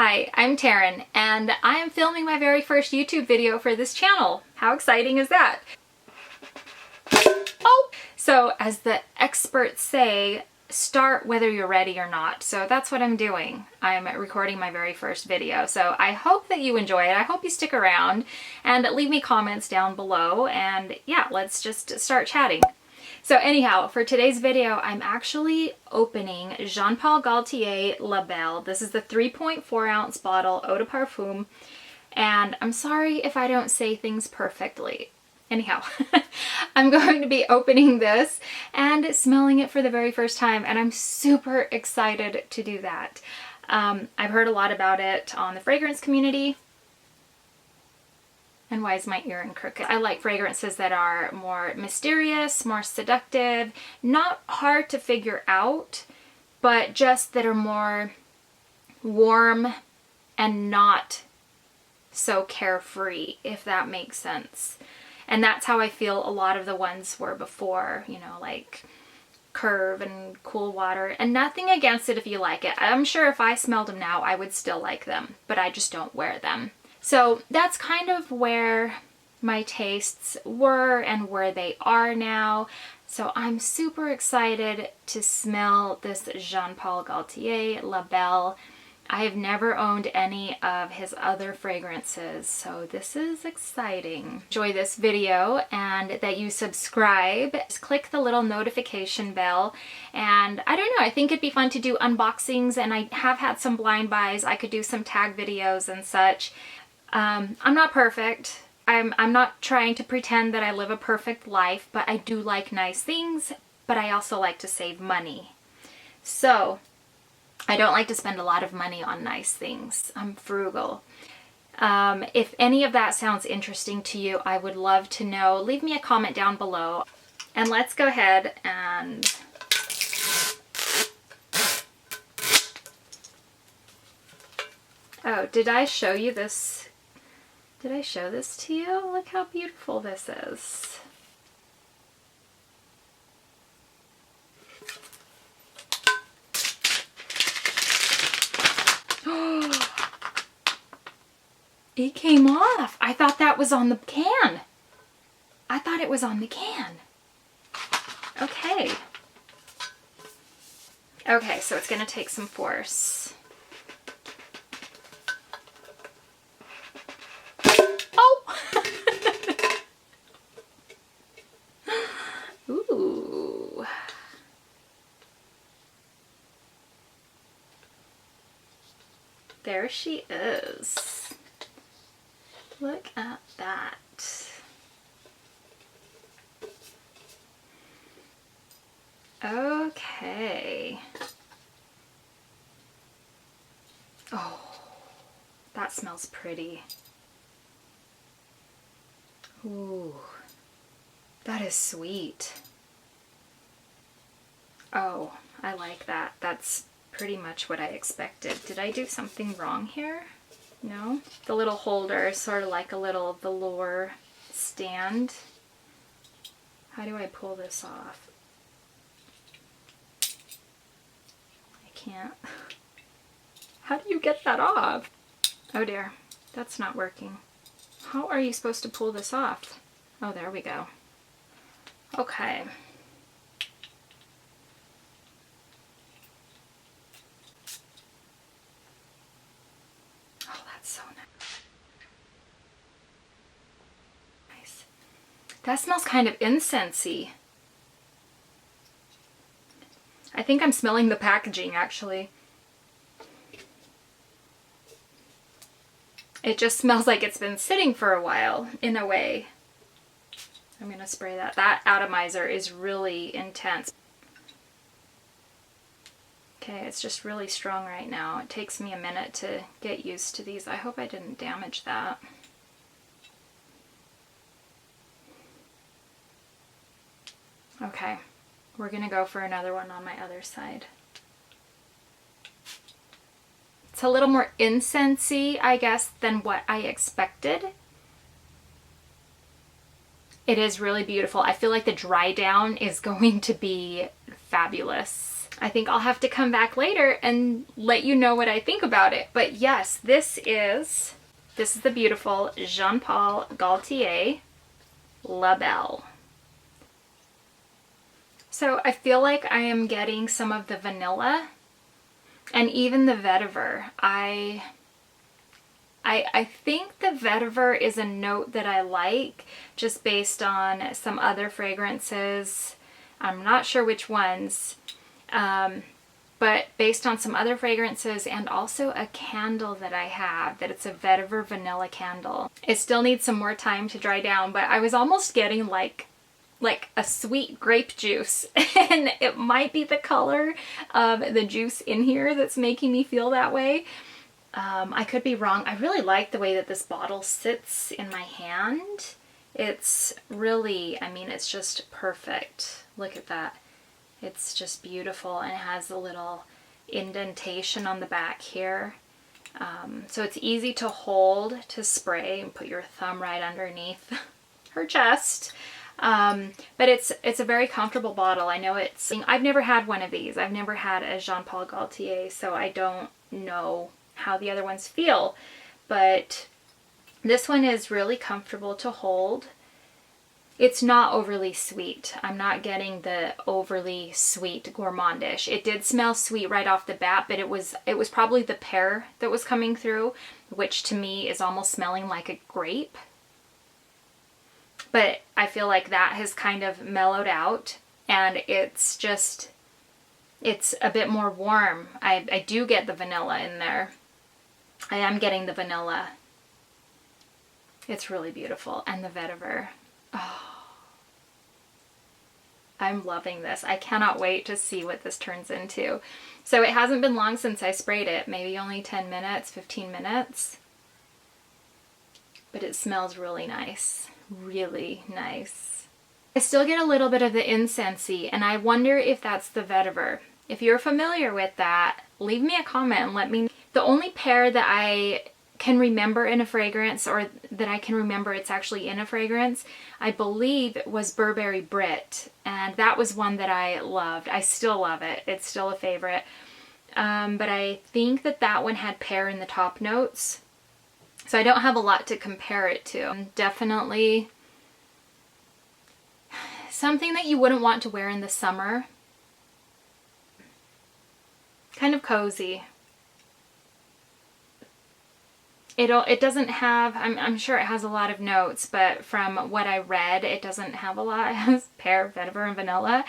Hi, I'm Taryn, and I am filming my very first YouTube video for this channel. How exciting is that? Oh! So, as the experts say, start whether you're ready or not. So that's what I'm doing. I'm recording my very first video. So I hope that you enjoy it. I hope you stick around and leave me comments down below. And yeah, let's just start chatting. So anyhow, for today's video, I'm actually opening Jean Paul Gaultier La Belle. This is the 3.4 ounce bottle Eau de Parfum. And I'm sorry if I don't say things perfectly. Anyhow, I'm going to be opening this and smelling it for the very first time, and I'm super excited to do that. I've heard a lot about it on the fragrance community. And why is my ear in crooked? I like fragrances that are more mysterious, more seductive, not hard to figure out, but just that are more warm and not so carefree, if that makes sense. And that's how I feel a lot of the ones were before, you know, like Curve and Cool Water. And nothing against it if you like it. I'm sure if I smelled them now, I would still like them, but I just don't wear them. So that's kind of where my tastes were and where they are now. So I'm super excited to smell this Jean Paul Gaultier La Belle. I have never owned any of his other fragrances, so this is exciting. Enjoy this video and that you subscribe. Just click the little notification bell, and I don't know, I think it'd be fun to do unboxings, and I have had some blind buys. I could do some tag videos and such. I'm not perfect. I'm not trying to pretend that I live a perfect life, but I do like nice things, but I also like to save money. So I don't like to spend a lot of money on nice things. I'm frugal. If any of that sounds interesting to you, I would love to know. Leave me a comment down below. And let's go ahead and oh, did I show you this? Did I show this to you? Look how beautiful this is. It came off. I thought that was on the can. I thought it was on the can. Okay. Okay, so it's going to take some force. Oh! Ooh. There she is. Look at that. Okay. Oh, that smells pretty. Ooh, that is sweet. Oh, I like that. That's pretty much what I expected. Did I do something wrong here? No? The little holder is sort of like a little velour stand. How do I pull this off? I can't. How do you get that off? Oh dear, that's not working. How are you supposed to pull this off? Oh, there we go. Okay. So nice. That smells kind of incensey. I think I'm smelling the packaging actually. It just smells like it's been sitting for a while in a way. I'm gonna spray that. That atomizer is really intense. Okay, it's just really strong right now. It takes me a minute to get used to these. I hope I didn't damage that. Okay, we're gonna go for another one on my other side. It's a little more incensey, I guess, than what I expected. It is really beautiful. I feel like the dry down is going to be fabulous. I think I'll have to come back later and let you know what I think about it. But yes, this is the beautiful Jean Paul Gaultier La Belle. So I feel like I am getting some of the vanilla and even the vetiver. I think the vetiver is a note that I like just based on some other fragrances. I'm not sure which ones, but based on some other fragrances and also a candle that I have, that it's a vetiver vanilla candle. It still needs some more time to dry down, but I was almost getting like a sweet grape juice, and it might be the color of the juice in here that's making me feel that way. I could be wrong. I really like the way that this bottle sits in my hand. It's really, I mean, it's just perfect. Look at that. It's just beautiful, and it has a little indentation on the back here. So it's easy to hold, to spray, and put your thumb right underneath her chest. But it's a very comfortable bottle. I know I've never had one of these. I've never had a Jean Paul Gaultier, so I don't know how the other ones feel, but this one is really comfortable to hold. It's not overly sweet. I'm not getting the overly sweet gourmandish. It did smell sweet right off the bat, but it was probably the pear that was coming through, which to me is almost smelling like a grape. But I feel like that has kind of mellowed out, and it's a bit more warm. I do get the vanilla in there. I am getting the vanilla. It's really beautiful. And the vetiver. Oh, I'm loving this. I cannot wait to see what this turns into. So it hasn't been long since I sprayed it. Maybe only 10 minutes, 15 minutes. But it smells really nice. Really nice. I still get a little bit of the incensey, and I wonder if that's the vetiver. If you're familiar with that, leave me a comment and let me know. The only pear that I can remember in a fragrance, or that I can remember it's actually in a fragrance, I believe was Burberry Brit, and that was one that I loved. I still love it. It's still a favorite. But I think that one had pear in the top notes, so I don't have a lot to compare it to. Definitely something that you wouldn't want to wear in the summer. Kind of cozy. It doesn't have, I'm sure it has a lot of notes, but from what I read, it doesn't have a lot. It has pear, vetiver, and vanilla.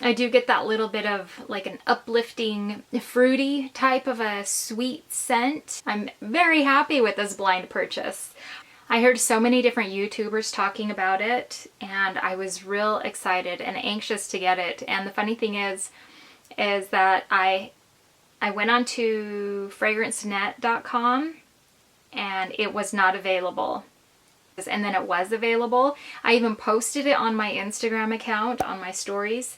I do get that little bit of like an uplifting, fruity type of a sweet scent. I'm very happy with this blind purchase. I heard so many different YouTubers talking about it, and I was real excited and anxious to get it. And the funny thing is that I went on to fragrancenet.com and it was not available. And then it was available. I even posted it on my Instagram account, on my stories,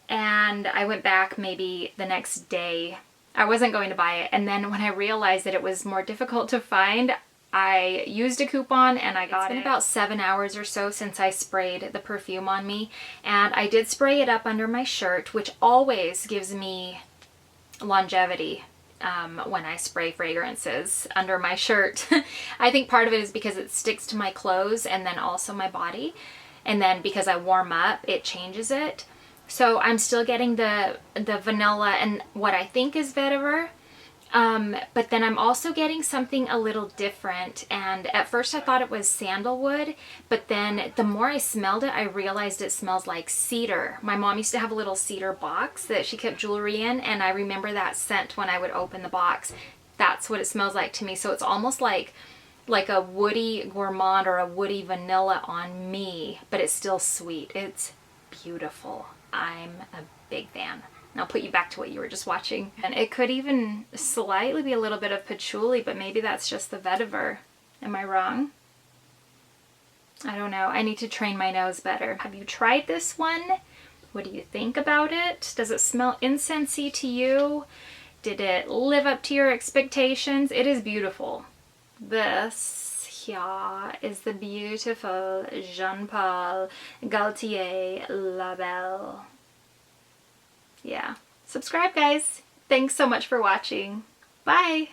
and I went back maybe the next day. I wasn't going to buy it, and then when I realized that it was more difficult to find, I used a coupon and I got it. It's been about 7 hours or so since I sprayed the perfume on me, and I did spray it up under my shirt, which always gives me longevity when I spray fragrances under my shirt. I think part of it is because it sticks to my clothes and then also my body, and then because I warm up, it changes it. So I'm still getting the vanilla and what I think is vetiver. But then I'm also getting something a little different, and at first I thought it was sandalwood, but then the more I smelled it, I realized it smells like cedar. My mom used to have a little cedar box that she kept jewelry in, and I remember that scent when I would open the box. That's what it smells like to me. So it's almost like a woody gourmand or a woody vanilla on me, but it's still sweet. It's beautiful. I'm a big fan. I'll put you back to what you were just watching. And it could even slightly be a little bit of patchouli, but maybe that's just the vetiver. Am I wrong? I don't know. I need to train my nose better. Have you tried this one? What do you think about it? Does it smell incensey to you? Did it live up to your expectations? It is beautiful. This here is the beautiful Jean Paul Gaultier La Belle. Yeah. Subscribe, guys. Thanks so much for watching. Bye.